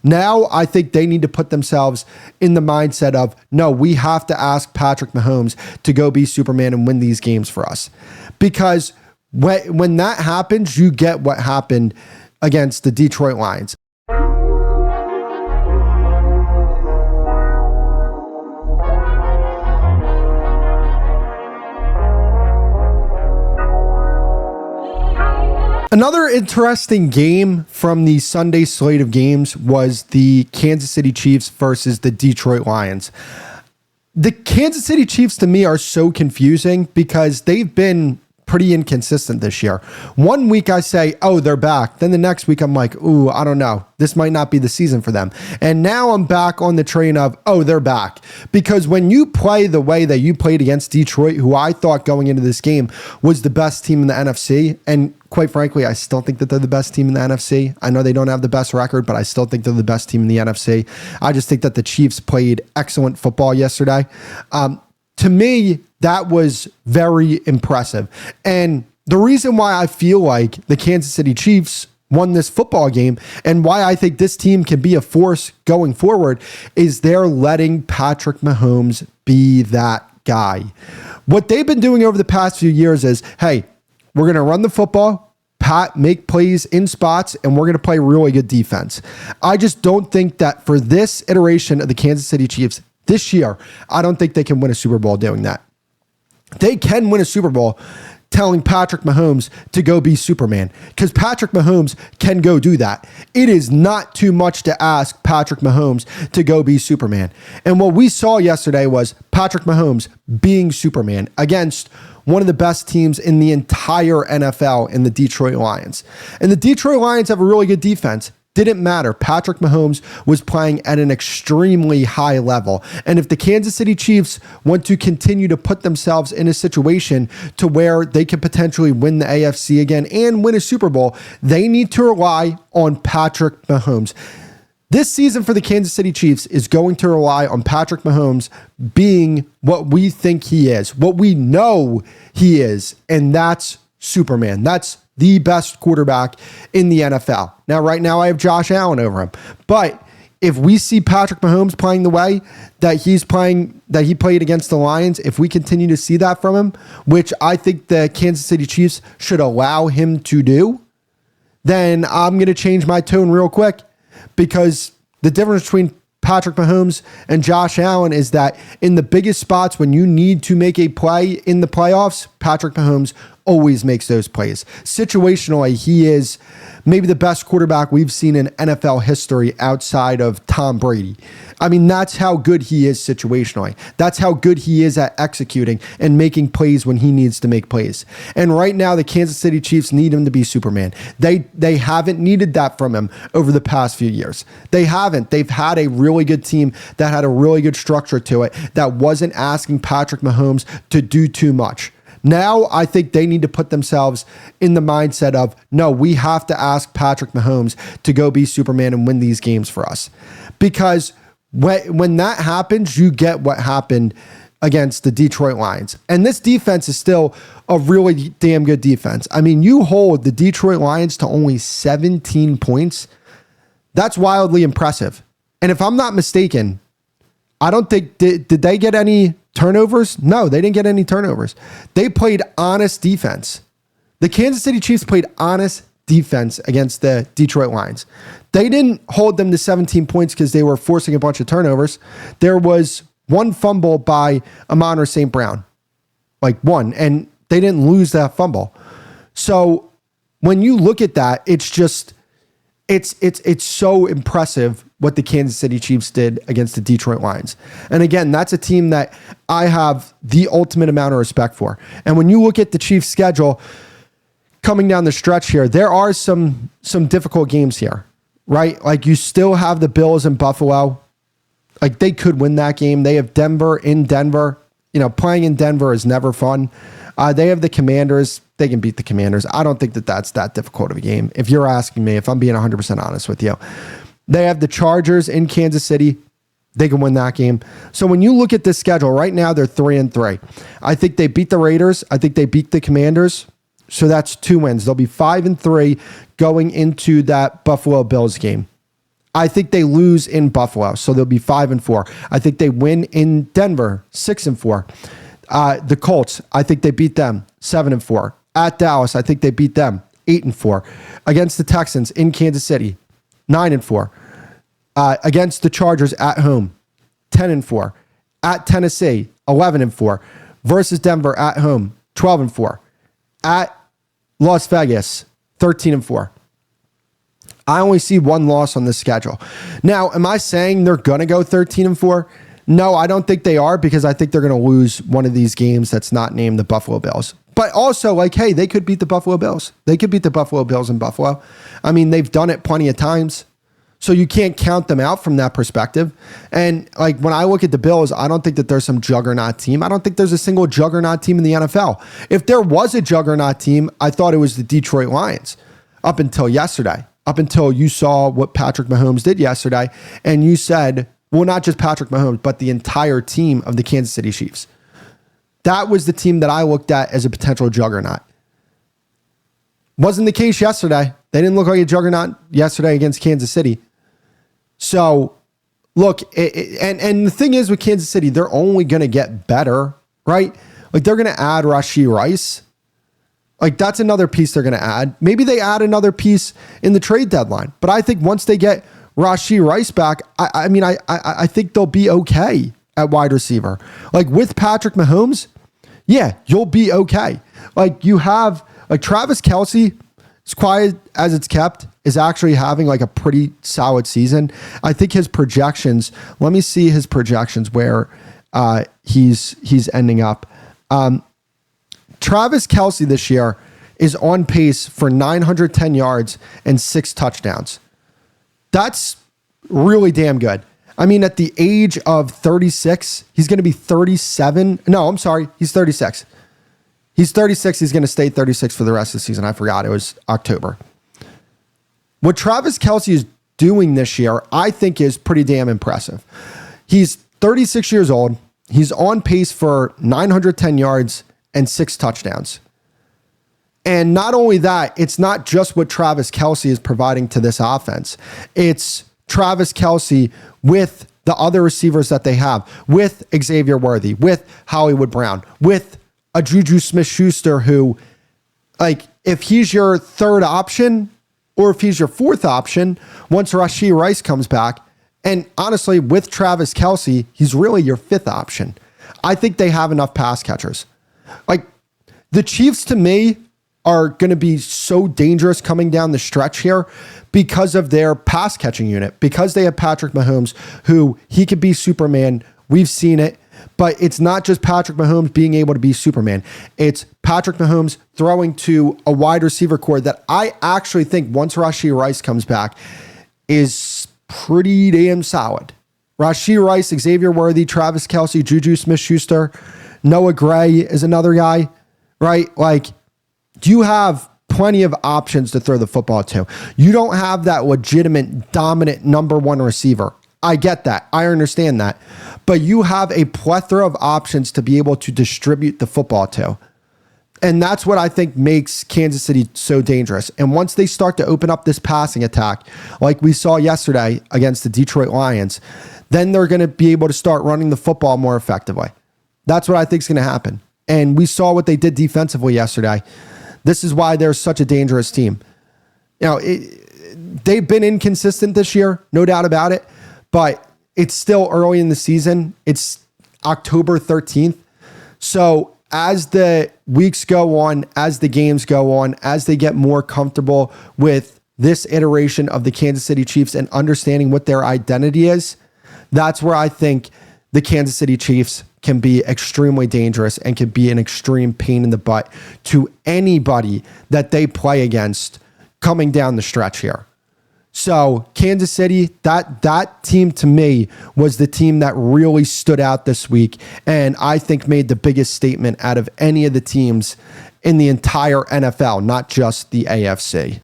Now, I think they need to put themselves in the mindset of, no, we have to ask Patrick Mahomes to go be Superman and win these games for us. Because when that happens, you get what happened against the Detroit Lions. Another interesting game from the Sunday slate of games was the Kansas City Chiefs versus the Detroit Lions. The Kansas City Chiefs to me are so confusing because they've been pretty inconsistent this year. One week I say, oh, they're back. Then the next week I'm like, ooh, I don't know. This might not be the season for them. And now I'm back on the train of, oh, they're back. Because when you play the way that you played against Detroit, who I thought going into this game was the best team in the NFC, and quite frankly, I still think that they're the best team in the NFC. I know they don't have the best record, but I still think they're the best team in the NFC. I just think that the Chiefs played excellent football yesterday. To me, that was very impressive. And the reason why I feel like the Kansas City Chiefs won this football game and why I think this team can be a force going forward is they're letting Patrick Mahomes be that guy. What they've been doing over the past few years is, hey, we're going to run the football, make plays in spots, and we're going to play really good defense. I just don't think that for this iteration of the Kansas City Chiefs this year, I don't think they can win a Super Bowl doing that. They can win a Super Bowl telling Patrick Mahomes to go be Superman, because Patrick Mahomes can go do that. It is not too much to ask Patrick Mahomes to go be Superman. And what we saw yesterday was Patrick Mahomes being Superman against one of the best teams in the entire NFL in the Detroit Lions. And the Detroit Lions have a really good defense. Didn't matter. Patrick Mahomes was playing at an extremely high level. And if the Kansas City Chiefs want to continue to put themselves in a situation to where they can potentially win the AFC again and win a Super Bowl, they need to rely on Patrick Mahomes. This season for the Kansas City Chiefs is going to rely on Patrick Mahomes being what we think he is, what we know he is, and that's Superman. That's the best quarterback in the NFL. Now, right now, I have Josh Allen over him. But if we see Patrick Mahomes playing the way that he's playing, that he played against the Lions, if we continue to see that from him, which I think the Kansas City Chiefs should allow him to do, then I'm going to change my tone real quick, because the difference between Patrick Mahomes and Josh Allen is that in the biggest spots when you need to make a play in the playoffs, Patrick Mahomes always makes those plays. Situationally, he is maybe the best quarterback we've seen in NFL history outside of Tom Brady. I mean, that's how good he is situationally. That's how good he is at executing and making plays when he needs to make plays. And right now, the Kansas City Chiefs need him to be Superman. They haven't needed that from him over the past few years. They haven't. They've had a really good team that had a really good structure to it that wasn't asking Patrick Mahomes to do too much. Now, I think they need to put themselves in the mindset of, no, we have to ask Patrick Mahomes to go be Superman and win these games for us. Because when that happens, you get what happened against the Detroit Lions. And this defense is still a really damn good defense. I mean, you hold the Detroit Lions to only 17 points. That's wildly impressive. And if I'm not mistaken, I don't think, did they get any turnovers? No, they didn't get any turnovers. They played honest defense. The Kansas City Chiefs played honest defense against the Detroit Lions. They didn't hold them to 17 points because they were forcing a bunch of turnovers. There was one fumble by Amon-Ra St. Brown, like one, and they didn't lose that fumble. So when you look at that, it's just, it's so impressive what the Kansas City Chiefs did against the Detroit Lions. And again, that's a team that I have the ultimate amount of respect for. And when you look at the Chiefs' schedule coming down the stretch here, there are some difficult games here, right? Like, you still have the Bills in Buffalo. Like, they could win that game. They have Denver in Denver. You know, playing in Denver is never fun. They have the Commanders. They can beat the Commanders. I don't think that that's that difficult of a game. If you're asking me, if I'm being 100% honest with you, they have the Chargers in Kansas City. They can win that game. So when you look at this schedule right now, they're 3-3. I think they beat the Raiders. I think they beat the Commanders. So that's 2 wins. They'll be 5-3 going into that Buffalo Bills game. I think they lose in Buffalo, so they'll be 5-4. I think they win in Denver, 6-4. The Colts, I think they beat them, 7-4. At Dallas, I think they beat them, 8-4. Against the Texans in Kansas City, 9-4. Against the Chargers at home, 10-4. At Tennessee, 11-4. Versus Denver at home, 12-4. At Las Vegas, 13-4. I only see one loss on this schedule. Now, am I saying they're going to go 13-4? No, I don't think they are, because I think they're going to lose one of these games that's not named the Buffalo Bills. But also, like, hey, they could beat the Buffalo Bills. They could beat the Buffalo Bills in Buffalo. I mean, they've done it plenty of times. So you can't count them out from that perspective. And like when I look at the Bills, I don't think that there's some juggernaut team. I don't think there's a single juggernaut team in the NFL. If there was a juggernaut team, I thought it was the Detroit Lions up until yesterday. Up until you saw what Patrick Mahomes did yesterday, and you said, well, not just Patrick Mahomes, but the entire team of the Kansas City Chiefs. That was the team that I looked at as a potential juggernaut. Wasn't the case yesterday. They didn't look like a juggernaut yesterday against Kansas City. So, look, and the thing is with Kansas City, they're only going to get better, right? Like, they're going to add Rashee Rice. Like, that's another piece they're going to add. Maybe they add another piece in the trade deadline. But I think once they get Rashee Rice back, I think they'll be okay at wide receiver. Like, with Patrick Mahomes, yeah, you'll be okay. Like, you have, like, Travis Kelce, as quiet as it's kept, is actually having, like, a pretty solid season. I think his projections, let me see his projections where he's ending up. Travis Kelce this year is on pace for 910 yards and 6 touchdowns. That's really damn good. I mean, at the age of 36, he's going to be 37. No, I'm sorry. He's 36. He's 36. He's going to stay 36 for the rest of the season. I forgot it was October. What Travis Kelce is doing this year, I think, is pretty damn impressive. He's 36 years old. He's on pace for 910 yards and 6 touchdowns. And not only that, it's not just what Travis Kelce is providing to this offense. It's Travis Kelce with the other receivers that they have, with Xavier Worthy, with Hollywood Brown, with a Juju Smith-Schuster who, like, if he's your third option or if he's your fourth option, once Rashee Rice comes back, and honestly, with Travis Kelce, he's really your fifth option. I think they have enough pass catchers. Like, the Chiefs, to me, are going to be so dangerous coming down the stretch here because of their pass catching unit, because they have Patrick Mahomes, who he could be Superman. We've seen it, but it's not just Patrick Mahomes being able to be Superman. It's Patrick Mahomes throwing to a wide receiver core that I actually think once Rashee Rice comes back is pretty damn solid. Rashee Rice, Xavier Worthy, Travis Kelce, Juju Smith-Schuster, Noah Gray is another guy, right? Like, you have plenty of options to throw the football to. You don't have that legitimate, dominant number one receiver. I get that. I understand that. But you have a plethora of options to be able to distribute the football to. And that's what I think makes Kansas City so dangerous. And once they start to open up this passing attack, like we saw yesterday against the Detroit Lions, then they're going to be able to start running the football more effectively. That's what I think is going to happen. And we saw what they did defensively yesterday. This is why they're such a dangerous team. You know, they've been inconsistent this year, no doubt about it, but it's still early in the season. It's October 13th. So as the weeks go on, as the games go on, as they get more comfortable with this iteration of the Kansas City Chiefs and understanding what their identity is, that's where I think the Kansas City Chiefs can be extremely dangerous and can be an extreme pain in the butt to anybody that they play against coming down the stretch here. So Kansas City, that team to me was the team that really stood out this week, and I think made the biggest statement out of any of the teams in the entire NFL, not just the AFC.